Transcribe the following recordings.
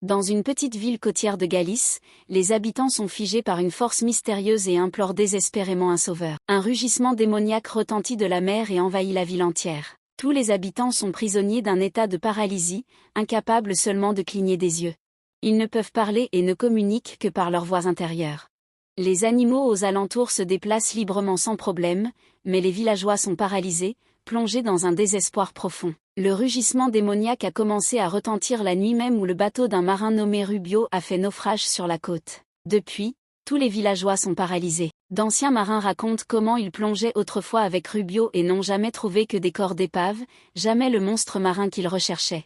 Dans une petite ville côtière de Galice, les habitants sont figés par une force mystérieuse et implorent désespérément un sauveur. Un rugissement démoniaque retentit de la mer et envahit la ville entière. Tous les habitants sont prisonniers d'un état de paralysie, incapables seulement de cligner des yeux. Ils ne peuvent parler et ne communiquent que par leur voix intérieure. Les animaux aux alentours se déplacent librement sans problème, mais les villageois sont paralysés, plongés dans un désespoir profond. Le rugissement démoniaque a commencé à retentir la nuit même où le bateau d'un marin nommé Rubio a fait naufrage sur la côte. Depuis, tous les villageois sont paralysés. D'anciens marins racontent comment ils plongeaient autrefois avec Rubio et n'ont jamais trouvé que des corps d'épaves, jamais le monstre marin qu'ils recherchaient.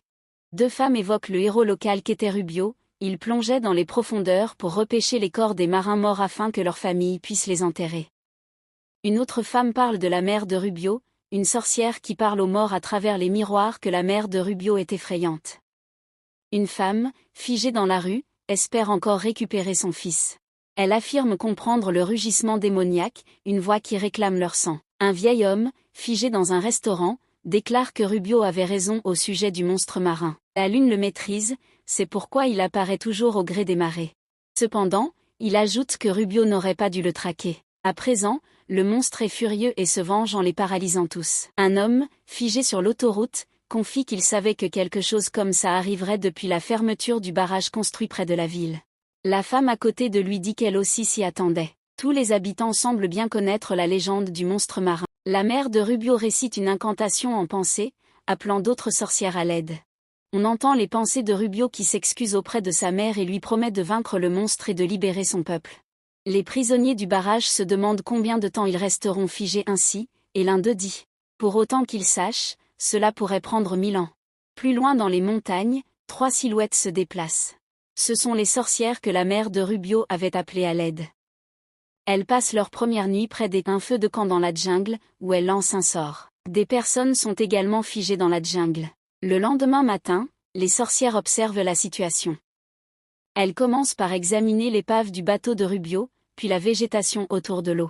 Deux femmes évoquent le héros local qu'était Rubio. Il plongeait dans les profondeurs pour repêcher les corps des marins morts afin que leurs familles puissent les enterrer. Une autre femme parle de la mère de Rubio, une sorcière qui parle aux morts à travers les miroirs que la mère de Rubio est effrayante. Une femme, figée dans la rue, espère encore récupérer son fils. Elle affirme comprendre le rugissement démoniaque, une voix qui réclame leur sang. Un vieil homme, figé dans un restaurant, déclare que Rubio avait raison au sujet du monstre marin. La lune le maîtrise, c'est pourquoi il apparaît toujours au gré des marées. Cependant, il ajoute que Rubio n'aurait pas dû le traquer. À présent, le monstre est furieux et se venge en les paralysant tous. Un homme, figé sur l'autoroute, confie qu'il savait que quelque chose comme ça arriverait depuis la fermeture du barrage construit près de la ville. La femme à côté de lui dit qu'elle aussi s'y attendait. Tous les habitants semblent bien connaître la légende du monstre marin. La mère de Rubio récite une incantation en pensée, appelant d'autres sorcières à l'aide. On entend les pensées de Rubio qui s'excuse auprès de sa mère et lui promet de vaincre le monstre et de libérer son peuple. Les prisonniers du barrage se demandent combien de temps ils resteront figés ainsi, et l'un d'eux dit « Pour autant qu'ils sachent, cela pourrait prendre 1000 ans. » Plus loin dans les montagnes, 3 silhouettes se déplacent. Ce sont les sorcières que la mère de Rubio avait appelées à l'aide. Elles passent leur première nuit près d'un feu de camp dans la jungle, où elles lancent un sort. Des personnes sont également figées dans la jungle. Le lendemain matin, les sorcières observent la situation. Elles commencent par examiner l'épave du bateau de Rubio, puis la végétation autour de l'eau.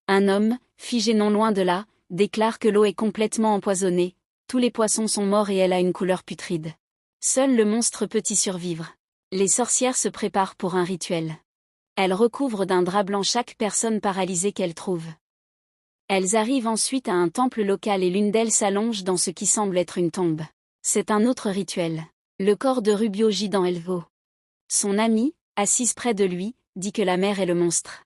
Un homme, figé non loin de là, déclare que l'eau est complètement empoisonnée, tous les poissons sont morts et elle a une couleur putride. Seul le monstre peut y survivre. Les sorcières se préparent pour un rituel. Elles recouvrent d'un drap blanc chaque personne paralysée qu'elles trouvent. Elles arrivent ensuite à un temple local et l'une d'elles s'allonge dans ce qui semble être une tombe. C'est un autre rituel. Le corps de Rubio gît dans l'eau. Son amie, assise près de lui, dit que la mer est le monstre.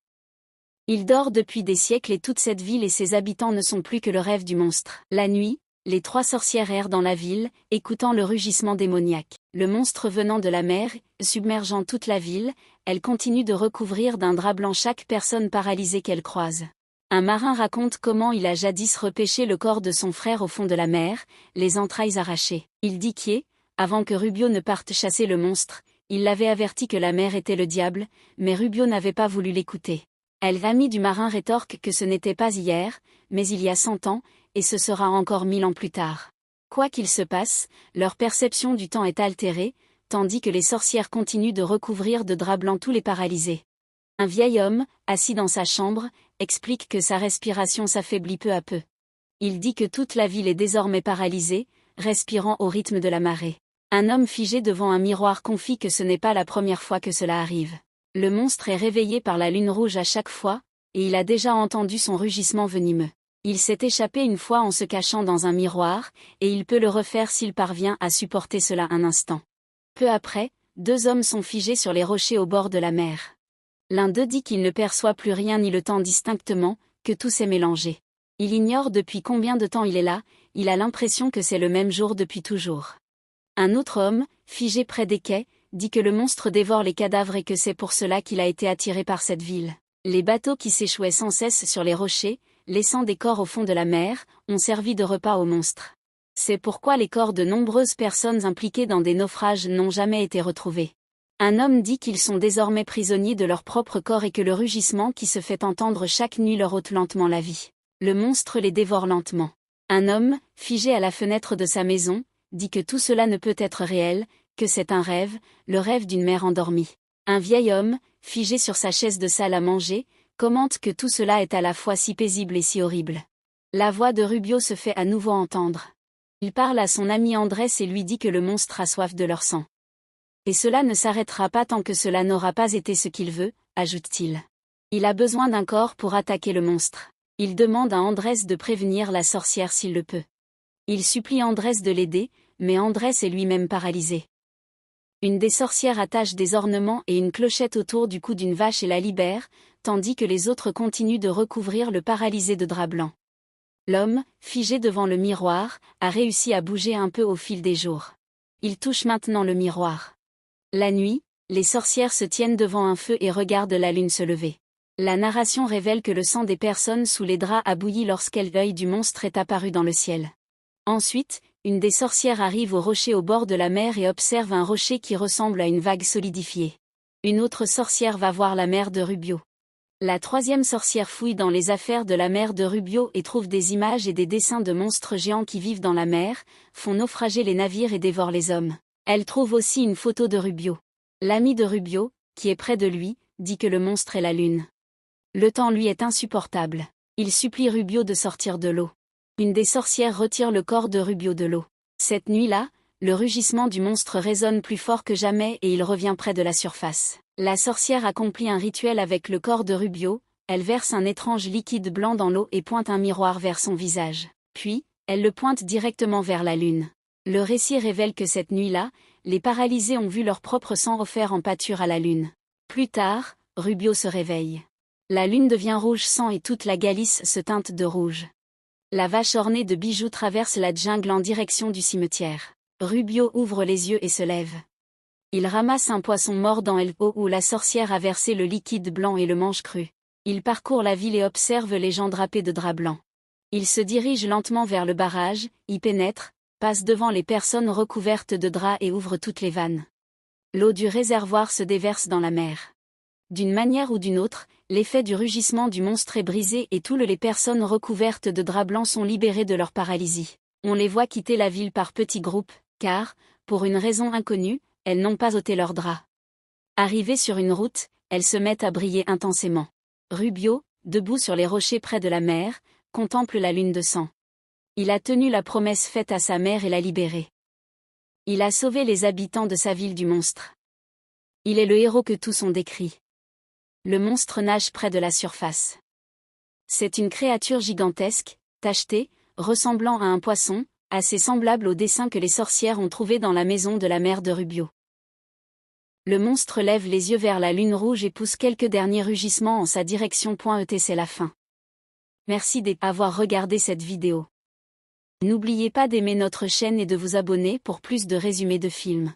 Il dort depuis des siècles et toute cette ville et ses habitants ne sont plus que le rêve du monstre. La nuit, les 3 sorcières errent dans la ville, écoutant le rugissement démoniaque. Le monstre venant de la mer, submergeant toute la ville, elles continuent de recouvrir d'un drap blanc chaque personne paralysée qu'elles croisent. Un marin raconte comment il a jadis repêché le corps de son frère au fond de la mer, les entrailles arrachées. Il dit avant que Rubio ne parte chasser le monstre, il l'avait averti que la mer était le diable, mais Rubio n'avait pas voulu l'écouter. L'ami du marin rétorque que ce n'était pas hier, mais il y a 100 ans, et ce sera encore 1000 ans plus tard. Quoi qu'il se passe, leur perception du temps est altérée, tandis que les sorcières continuent de recouvrir de drap blanc tous les paralysés. Un vieil homme, assis dans sa chambre, explique que sa respiration s'affaiblit peu à peu. Il dit que toute la ville est désormais paralysée, respirant au rythme de la marée. Un homme figé devant un miroir confie que ce n'est pas la première fois que cela arrive. Le monstre est réveillé par la lune rouge à chaque fois, et il a déjà entendu son rugissement venimeux. Il s'est échappé une fois en se cachant dans un miroir, et il peut le refaire s'il parvient à supporter cela un instant. Peu après, 2 hommes sont figés sur les rochers au bord de la mer. L'un d'eux dit qu'il ne perçoit plus rien ni le temps distinctement, que tout s'est mélangé. Il ignore depuis combien de temps il est là, il a l'impression que c'est le même jour depuis toujours. Un autre homme, figé près des quais, dit que le monstre dévore les cadavres et que c'est pour cela qu'il a été attiré par cette ville. Les bateaux qui s'échouaient sans cesse sur les rochers, laissant des corps au fond de la mer, ont servi de repas au monstre. C'est pourquoi les corps de nombreuses personnes impliquées dans des naufrages n'ont jamais été retrouvés. Un homme dit qu'ils sont désormais prisonniers de leur propre corps et que le rugissement qui se fait entendre chaque nuit leur ôte lentement la vie. Le monstre les dévore lentement. Un homme, figé à la fenêtre de sa maison, dit que tout cela ne peut être réel, que c'est un rêve, le rêve d'une mère endormie. Un vieil homme, figé sur sa chaise de salle à manger, commente que tout cela est à la fois si paisible et si horrible. La voix de Rubio se fait à nouveau entendre. Il parle à son ami Andrés et lui dit que le monstre a soif de leur sang. Et cela ne s'arrêtera pas tant que cela n'aura pas été ce qu'il veut, ajoute-t-il. Il a besoin d'un corps pour attaquer le monstre. Il demande à Andrés de prévenir la sorcière s'il le peut. Il supplie Andrés de l'aider, mais Andrés est lui-même paralysé. Une des sorcières attache des ornements et une clochette autour du cou d'une vache et la libère, tandis que les autres continuent de recouvrir le paralysé de drap blanc. L'homme, figé devant le miroir, a réussi à bouger un peu au fil des jours. Il touche maintenant le miroir. La nuit, les sorcières se tiennent devant un feu et regardent la lune se lever. La narration révèle que le sang des personnes sous les draps a bouilli lorsqu'elle l'œil du monstre est apparu dans le ciel. Ensuite, une des sorcières arrive au rocher au bord de la mer et observe un rocher qui ressemble à une vague solidifiée. Une autre sorcière va voir la mère de Rubio. La troisième sorcière fouille dans les affaires de la mère de Rubio et trouve des images et des dessins de monstres géants qui vivent dans la mer, font naufrager les navires et dévorent les hommes. Elle trouve aussi une photo de Rubio. L'ami de Rubio, qui est près de lui, dit que le monstre est la lune. Le temps lui est insupportable. Il supplie Rubio de sortir de l'eau. Une des sorcières retire le corps de Rubio de l'eau. Cette nuit-là, le rugissement du monstre résonne plus fort que jamais et il revient près de la surface. La sorcière accomplit un rituel avec le corps de Rubio, elle verse un étrange liquide blanc dans l'eau et pointe un miroir vers son visage. Puis, elle le pointe directement vers la lune. Le récit révèle que cette nuit-là, les paralysés ont vu leur propre sang offert en pâture à la lune. Plus tard, Rubio se réveille. La lune devient rouge sang et toute la Galice se teinte de rouge. La vache ornée de bijoux traverse la jungle en direction du cimetière. Rubio ouvre les yeux et se lève. Il ramasse un poisson mort dans el pot où la sorcière a versé le liquide blanc et le mange cru. Il parcourt la ville et observe les gens drapés de draps blancs. Il se dirige lentement vers le barrage, y pénètre, passe devant les personnes recouvertes de draps et ouvre toutes les vannes. L'eau du réservoir se déverse dans la mer. D'une manière ou d'une autre, l'effet du rugissement du monstre est brisé et toutes les personnes recouvertes de draps blancs sont libérées de leur paralysie. On les voit quitter la ville par petits groupes, car, pour une raison inconnue, elles n'ont pas ôté leurs draps. Arrivées sur une route, elles se mettent à briller intensément. Rubio, debout sur les rochers près de la mer, contemple la lune de sang. Il a tenu la promesse faite à sa mère et l'a libérée. Il a sauvé les habitants de sa ville du monstre. Il est le héros que tous ont décrit. Le monstre nage près de la surface. C'est une créature gigantesque, tachetée, ressemblant à un poisson, assez semblable au dessin que les sorcières ont trouvé dans la maison de la mère de Rubio. Le monstre lève les yeux vers la lune rouge et pousse quelques derniers rugissements en sa direction. C'est la fin. Merci d'avoir regardé cette vidéo. N'oubliez pas d'aimer notre chaîne et de vous abonner pour plus de résumés de films.